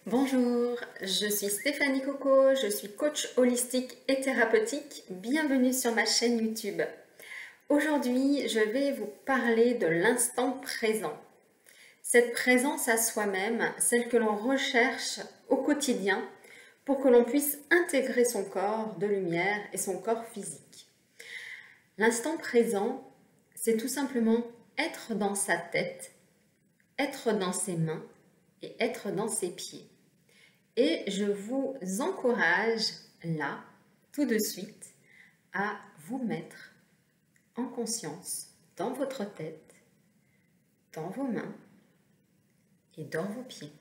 Bonjour, je suis Stéphanie Coco, je suis coach holistique et thérapeutique. Bienvenue sur ma chaîne YouTube. Aujourd'hui, je vais vous parler de l'instant présent. Cette présence à soi-même, celle que l'on recherche au quotidien pour que l'on puisse intégrer son corps de lumière et son corps physique. L'instant présent, c'est tout simplement être dans sa tête, être dans ses mains et être dans ses pieds. Et je vous encourage là, tout de suite, à vous mettre en conscience dans votre tête, dans vos mains et dans vos pieds.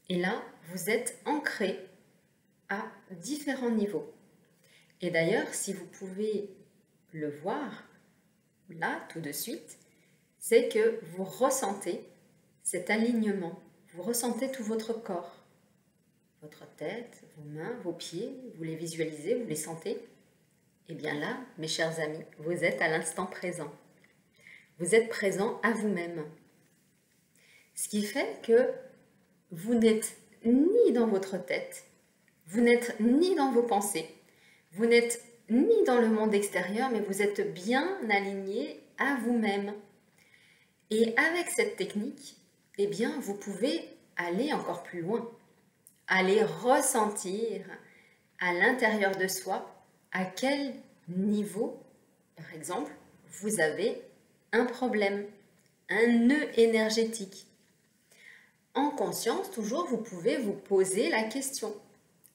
Et là, vous êtes ancré à différents niveaux. Et d'ailleurs, si vous pouvez le voir là, tout de suite, c'est que vous ressentez cet alignement, vous ressentez tout votre corps. Votre tête, vos mains, vos pieds, vous les visualisez, vous les sentez. Et bien là, mes chers amis, vous êtes à l'instant présent. Vous êtes présent à vous-même. Ce qui fait que vous n'êtes ni dans votre tête, vous n'êtes ni dans vos pensées, vous n'êtes ni dans le monde extérieur, mais vous êtes bien aligné à vous-même. Et avec cette technique, eh bien, vous pouvez aller encore plus loin. Aller ressentir à l'intérieur de soi à quel niveau, par exemple, vous avez un problème, un nœud énergétique. En conscience, toujours, vous pouvez vous poser la question,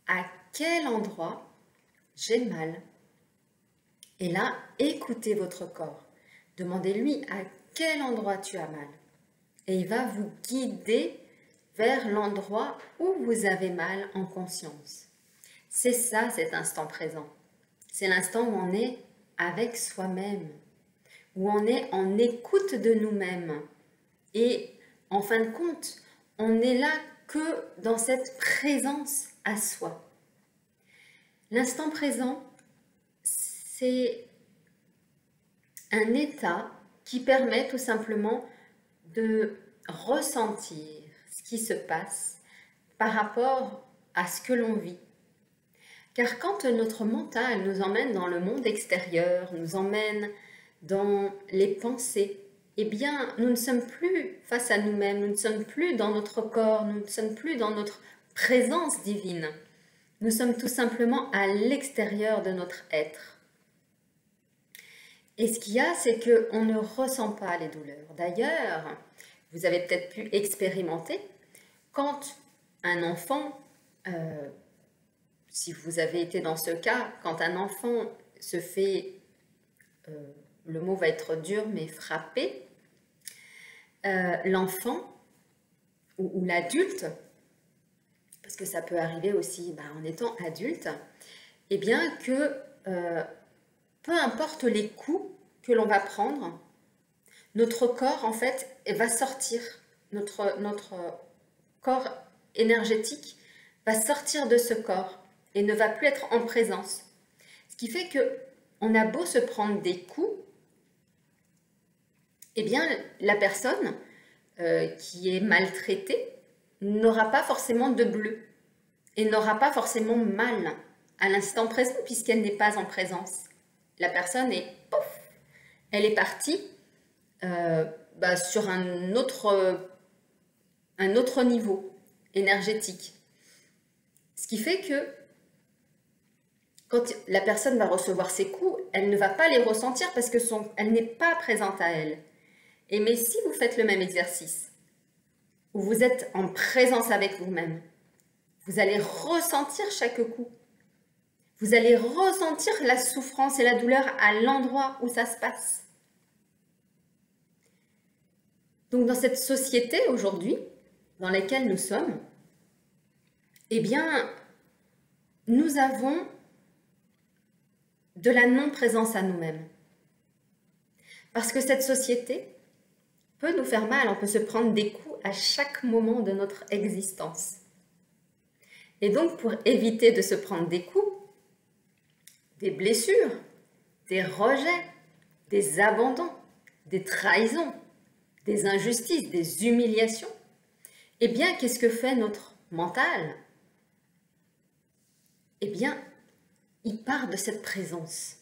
à quel endroit j'ai mal? Et là, écoutez votre corps. Demandez-lui à quel endroit tu as mal. Et il va vous guider vers l'endroit où vous avez mal en conscience. C'est ça, cet instant présent. C'est l'instant où on est avec soi-même, où on est en écoute de nous-mêmes. Et en fin de compte, on n'est là que dans cette présence à soi. L'instant présent, c'est un état qui permet tout simplement de ressentir ce qui se passe par rapport à ce que l'on vit. Car quand notre mental nous emmène dans le monde extérieur, nous emmène dans les pensées, eh bien, nous ne sommes plus face à nous-mêmes, nous ne sommes plus dans notre corps, nous ne sommes plus dans notre présence divine. Nous sommes tout simplement à l'extérieur de notre être. Et ce qu'il y a, c'est qu'on ne ressent pas les douleurs. D'ailleurs, vous avez peut-être pu expérimenter quand un enfant, si vous avez été dans ce cas, quand un enfant se fait, le mot va être dur, mais frapper, l'enfant ou l'adulte, parce que ça peut arriver aussi en étant adulte, eh bien que peu importe les coups que l'on va prendre, notre corps en fait va sortir, notre corps énergétique va sortir de ce corps et ne va plus être en présence. Ce qui fait que on a beau se prendre des coups, eh bien la personne qui est maltraitée n'aura pas forcément de bleu et n'aura pas forcément mal à l'instant présent puisqu'elle n'est pas en présence. La personne est, pouf, elle est partie sur un autre niveau énergétique. Ce qui fait que quand la personne va recevoir ses coups, elle ne va pas les ressentir parce que elle n'est pas présente à elle. Mais si vous faites le même exercice, où vous êtes en présence avec vous-même, vous allez ressentir chaque coup. Vous allez ressentir la souffrance et la douleur à l'endroit où ça se passe. Donc dans cette société aujourd'hui, dans laquelle nous sommes, eh bien, nous avons de la non-présence à nous-mêmes. Parce que cette société peut nous faire mal, on peut se prendre des coups à chaque moment de notre existence. Et donc, pour éviter de se prendre des coups, des blessures, des rejets, des abandons, des trahisons, des injustices, des humiliations, eh bien, qu'est-ce que fait notre mental, eh bien, il part de cette présence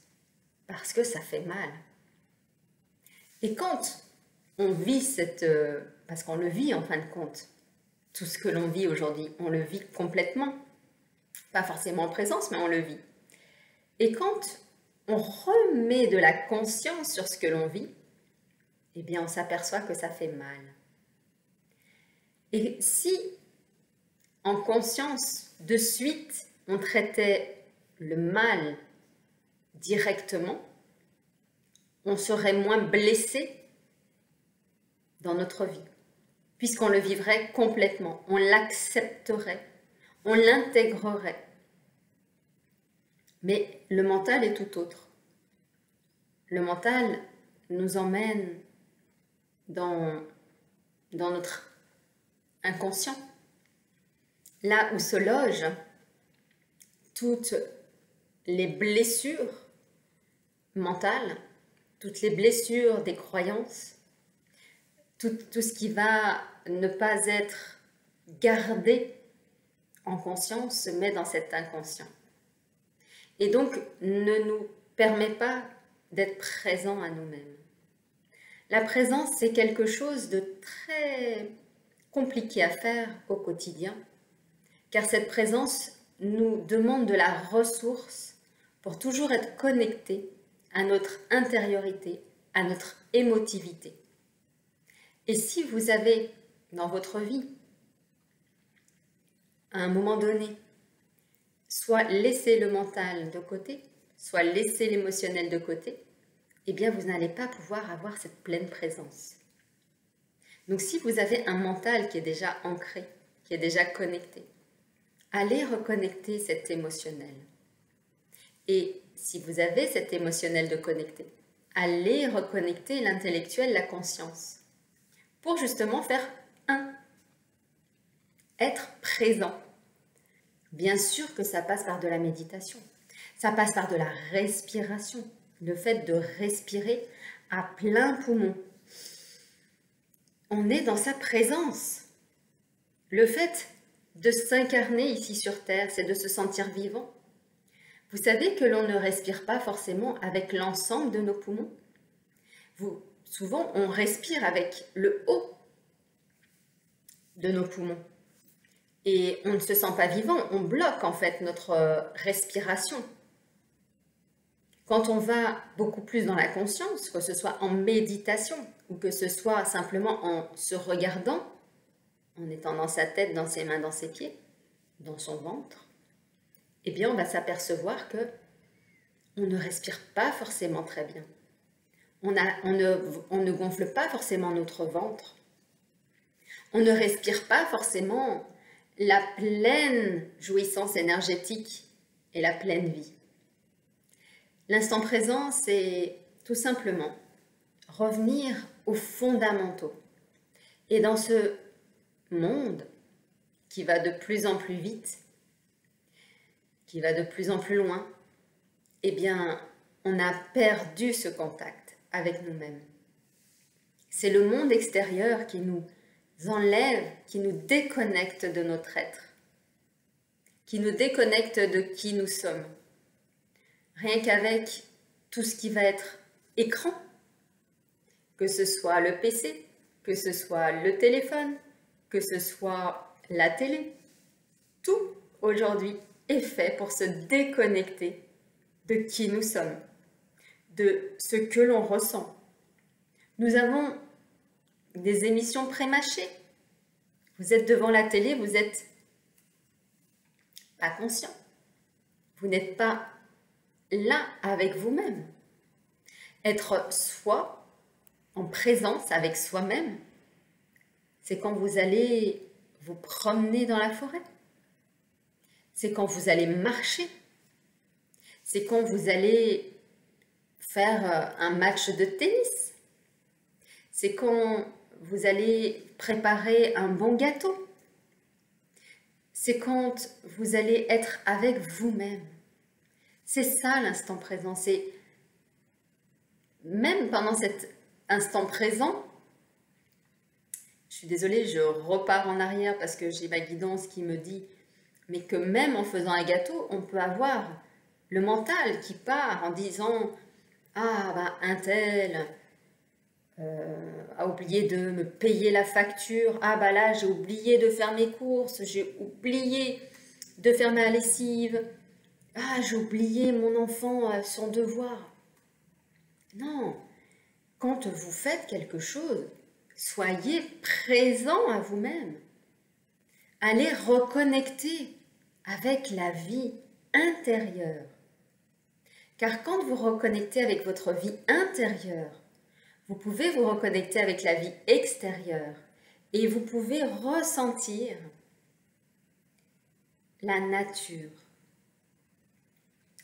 parce que ça fait mal. Et quand on vit parce qu'on le vit en fin de compte, tout ce que l'on vit aujourd'hui, on le vit complètement, pas forcément en présence, mais on le vit. Et quand on remet de la conscience sur ce que l'on vit, eh bien, on s'aperçoit que ça fait mal. Et si, en conscience, de suite, on traitait le mal directement, on serait moins blessé dans notre vie, puisqu'on le vivrait complètement, on l'accepterait, on l'intégrerait. Mais le mental est tout autre. Le mental nous emmène dans notre inconscient, là où se logent toutes les blessures mentales, toutes les blessures des croyances, tout ce qui va ne pas être gardé en conscience se met dans cet inconscient. Et donc, ne nous permet pas d'être présent à nous-mêmes. La présence, c'est quelque chose de très compliqué à faire au quotidien, car cette présence nous demande de la ressource pour toujours être connecté à notre intériorité, à notre émotivité. Et si vous avez dans votre vie, à un moment donné, soit laissé le mental de côté, soit laissé l'émotionnel de côté, eh bien vous n'allez pas pouvoir avoir cette pleine présence. Donc si vous avez un mental qui est déjà ancré, qui est déjà connecté, allez reconnecter cet émotionnel. Et si vous avez cet émotionnel de connecté, allez reconnecter l'intellectuel, la conscience, pour justement faire un, être présent. Bien sûr que ça passe par de la méditation, ça passe par de la respiration, le fait de respirer à plein poumon. On est dans sa présence. Le fait de s'incarner ici sur Terre, c'est de se sentir vivant. Vous savez que l'on ne respire pas forcément avec l'ensemble de nos poumons. Souvent, on respire avec le haut de nos poumons. Et on ne se sent pas vivant, on bloque en fait notre respiration. Quand on va beaucoup plus dans la conscience, que ce soit en méditation ou que ce soit simplement en se regardant, en étant dans sa tête, dans ses mains, dans ses pieds, dans son ventre, eh bien on va s'apercevoir que on ne respire pas forcément très bien. On ne gonfle pas forcément notre ventre. On ne respire pas forcément la pleine jouissance énergétique et la pleine vie. L'instant présent, c'est tout simplement revenir aux fondamentaux. Et dans ce monde qui va de plus en plus vite, qui va de plus en plus loin, eh bien, on a perdu ce contact avec nous-mêmes. C'est le monde extérieur qui nous enlève, qui nous déconnecte de notre être, qui nous déconnecte de qui nous sommes. Rien qu'avec tout ce qui va être écran, que ce soit le PC, que ce soit le téléphone, que ce soit la télé, tout aujourd'hui est fait pour se déconnecter de qui nous sommes, de ce que l'on ressent. Nous avons des émissions pré-mâchées. Vous êtes devant la télé, vous n'êtes pas conscient. Vous n'êtes pas là avec vous-même. Être soi, en présence avec soi-même, c'est quand vous allez vous promener dans la forêt. C'est quand vous allez marcher. C'est quand vous allez faire un match de tennis. C'est quand vous allez préparer un bon gâteau. C'est quand vous allez être avec vous-même. C'est ça l'instant présent. C'est même pendant cet instant présent, suis désolée, je repars en arrière parce que j'ai ma guidance qui me dit, mais que même en faisant un gâteau, on peut avoir le mental qui part en disant, ah ben un tel a oublié de me payer la facture, ah bah là j'ai oublié de faire mes courses, j'ai oublié de faire ma lessive, ah j'ai oublié mon enfant son devoir. Non, quand vous faites quelque chose, soyez présent à vous-même. Allez reconnecter avec la vie intérieure. Car quand vous reconnectez avec votre vie intérieure, vous pouvez vous reconnecter avec la vie extérieure et vous pouvez ressentir la nature.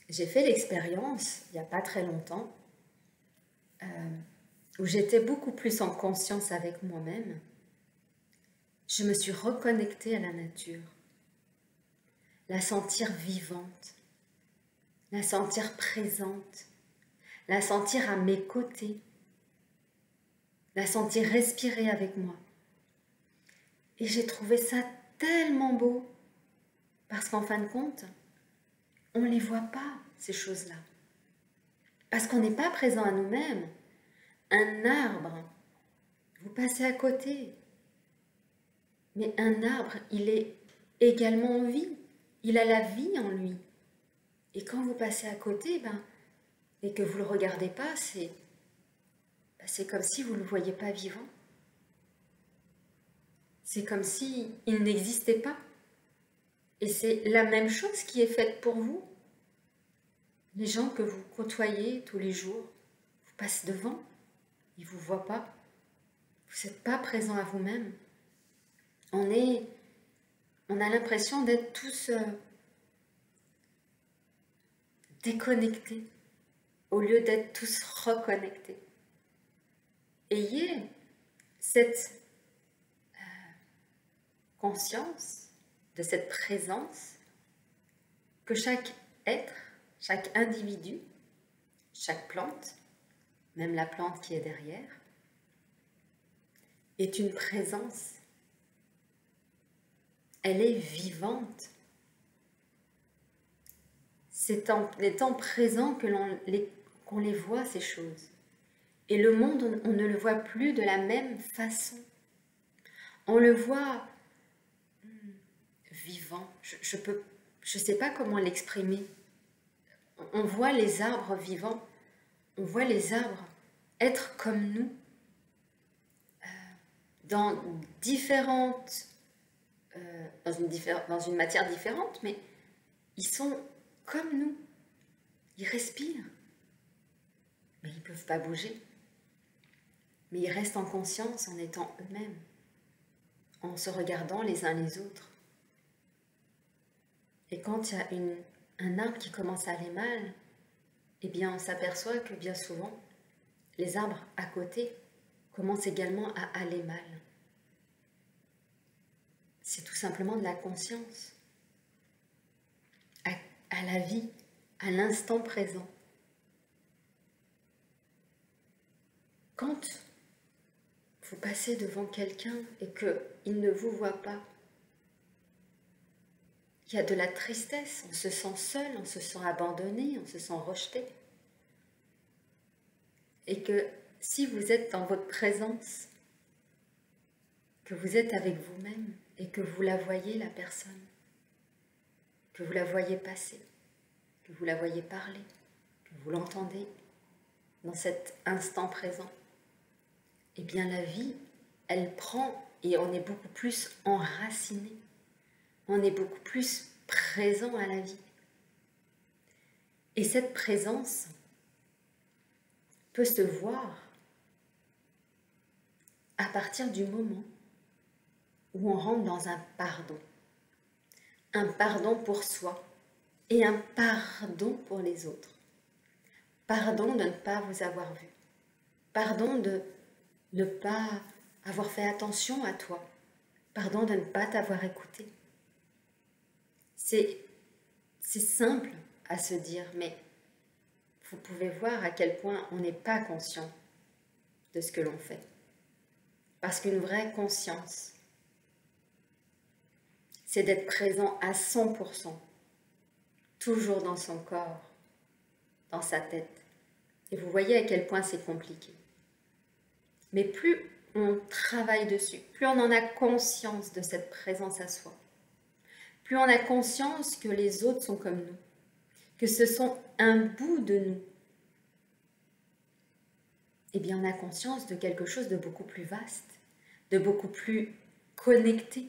J'ai fait l'expérience, il n'y a pas très longtemps, où j'étais beaucoup plus en conscience avec moi-même. Je me suis reconnectée à la nature, la sentir vivante, la sentir présente, la sentir à mes côtés, la sentir respirer avec moi. Et j'ai trouvé ça tellement beau, parce qu'en fin de compte, on ne les voit pas, ces choses-là. Parce qu'on n'est pas présent à nous-mêmes. Un arbre, vous passez à côté. Mais un arbre, il est également en vie. Il a la vie en lui. Et quand vous passez à côté, et que vous ne le regardez pas, c'est comme si vous ne le voyiez pas vivant. C'est comme si il n'existait pas. Et c'est la même chose qui est faite pour vous. Les gens que vous côtoyez tous les jours, vous passent devant, ils ne vous voient pas. Vous n'êtes pas présent à vous-même. On a l'impression d'être tous déconnectés au lieu d'être tous reconnectés. Ayez cette conscience de cette présence que chaque être, chaque individu, chaque plante, même la plante qui est derrière, est une présence. Elle est vivante. C'est en étant présent que qu'on les voit, ces choses. Et le monde, on ne le voit plus de la même façon. On le voit vivant. Je sais pas comment l'exprimer. On voit les arbres vivants. On voit les arbres être comme nous, dans une matière différente, mais ils sont comme nous. Ils respirent, mais ils ne peuvent pas bouger. Mais ils restent en conscience en étant eux-mêmes, en se regardant les uns les autres. Et quand il y a un arbre qui commence à aller mal, eh bien on s'aperçoit que bien souvent, les arbres à côté commencent également à aller mal. C'est tout simplement de la conscience à la vie, à l'instant présent. Quand vous passez devant quelqu'un et qu'il ne vous voit pas, il y a de la tristesse, on se sent seul, on se sent abandonné, on se sent rejeté. Et que si vous êtes dans votre présence, que vous êtes avec vous-même et que vous la voyez, la personne, que vous la voyez passer, que vous la voyez parler, que vous l'entendez dans cet instant présent, eh bien la vie, elle prend et on est beaucoup plus enraciné, on est beaucoup plus présent à la vie. Et cette présence peut se voir à partir du moment où on rentre dans un pardon pour soi et un pardon pour les autres. Pardon de ne pas vous avoir vu, pardon de ne pas avoir fait attention à toi, pardon de ne pas t'avoir écouté. C'est simple à se dire, mais vous pouvez voir à quel point on n'est pas conscient de ce que l'on fait. Parce qu'une vraie conscience, c'est d'être présent à 100%, toujours dans son corps, dans sa tête. Et vous voyez à quel point c'est compliqué. Mais plus on travaille dessus, plus on en a conscience de cette présence à soi, plus on a conscience que les autres sont comme nous, que ce sont un bout de nous, eh bien on a conscience de quelque chose de beaucoup plus vaste, de beaucoup plus connecté,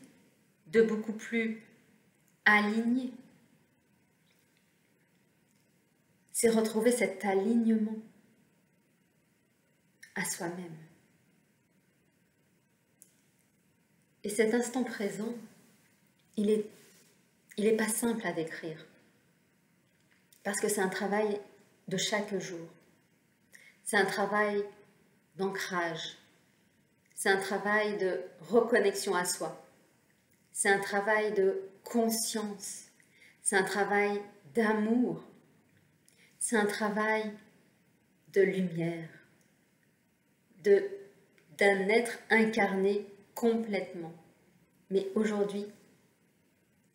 de beaucoup plus aligné. C'est retrouver cet alignement à soi-même. Et cet instant présent, il est pas simple à décrire. Parce que c'est un travail de chaque jour. C'est un travail d'ancrage. C'est un travail de reconnexion à soi. C'est un travail de conscience. C'est un travail d'amour. C'est un travail de lumière. D'un être incarné complètement. Mais aujourd'hui,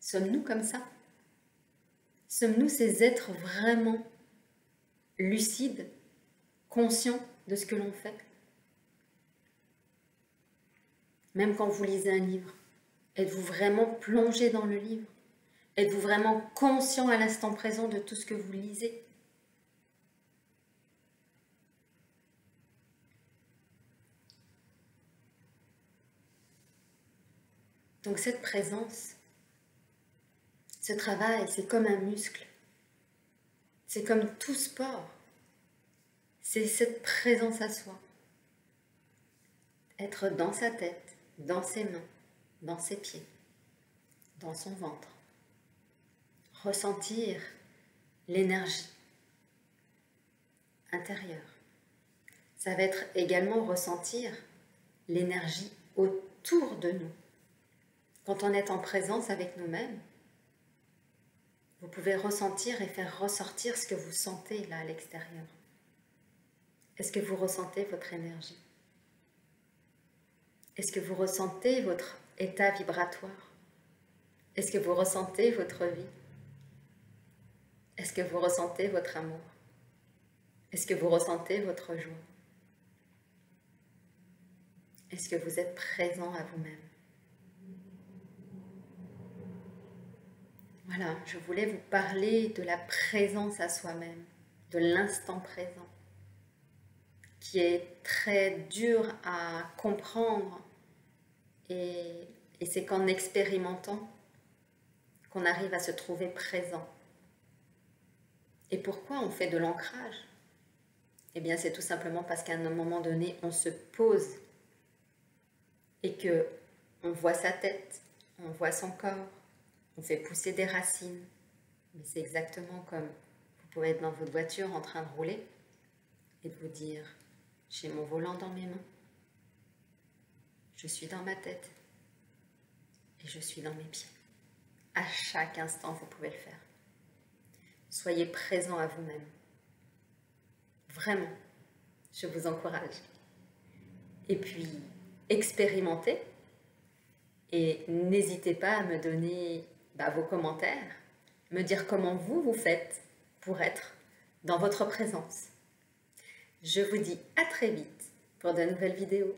sommes-nous comme ça? Sommes-nous ces êtres vraiment lucides, conscients de ce que l'on fait? Même quand vous lisez un livre, êtes-vous vraiment plongé dans le livre? Êtes-vous vraiment conscient à l'instant présent de tout ce que vous lisez? Donc cette présence, ce travail, c'est comme un muscle. C'est comme tout sport. C'est cette présence à soi. Être dans sa tête, dans ses mains, dans ses pieds, dans son ventre. Ressentir l'énergie intérieure. Ça va être également ressentir l'énergie autour de nous. Quand on est en présence avec nous-mêmes, vous pouvez ressentir et faire ressortir ce que vous sentez là à l'extérieur. Est-ce que vous ressentez votre énergie? Est-ce que vous ressentez votre état vibratoire? Est-ce que vous ressentez votre vie? Est-ce que vous ressentez votre amour? Est-ce que vous ressentez votre joie? Est-ce que vous êtes présent à vous-même? Voilà, je voulais vous parler de la présence à soi-même, de l'instant présent, qui est très dur à comprendre et c'est qu'en expérimentant qu'on arrive à se trouver présent. Et pourquoi on fait de l'ancrage? Eh bien, c'est tout simplement parce qu'à un moment donné, on se pose et que on voit sa tête, on voit son corps, on fait pousser des racines. Mais c'est exactement comme vous pouvez être dans votre voiture en train de rouler et de vous dire « j'ai mon volant dans mes mains, je suis dans ma tête et je suis dans mes pieds ». À chaque instant, vous pouvez le faire. Soyez présent à vous-même. Vraiment, je vous encourage. Et puis, expérimentez et n'hésitez pas à me donner vos commentaires, me dire comment vous faites pour être dans votre présence. Je vous dis à très vite pour de nouvelles vidéos.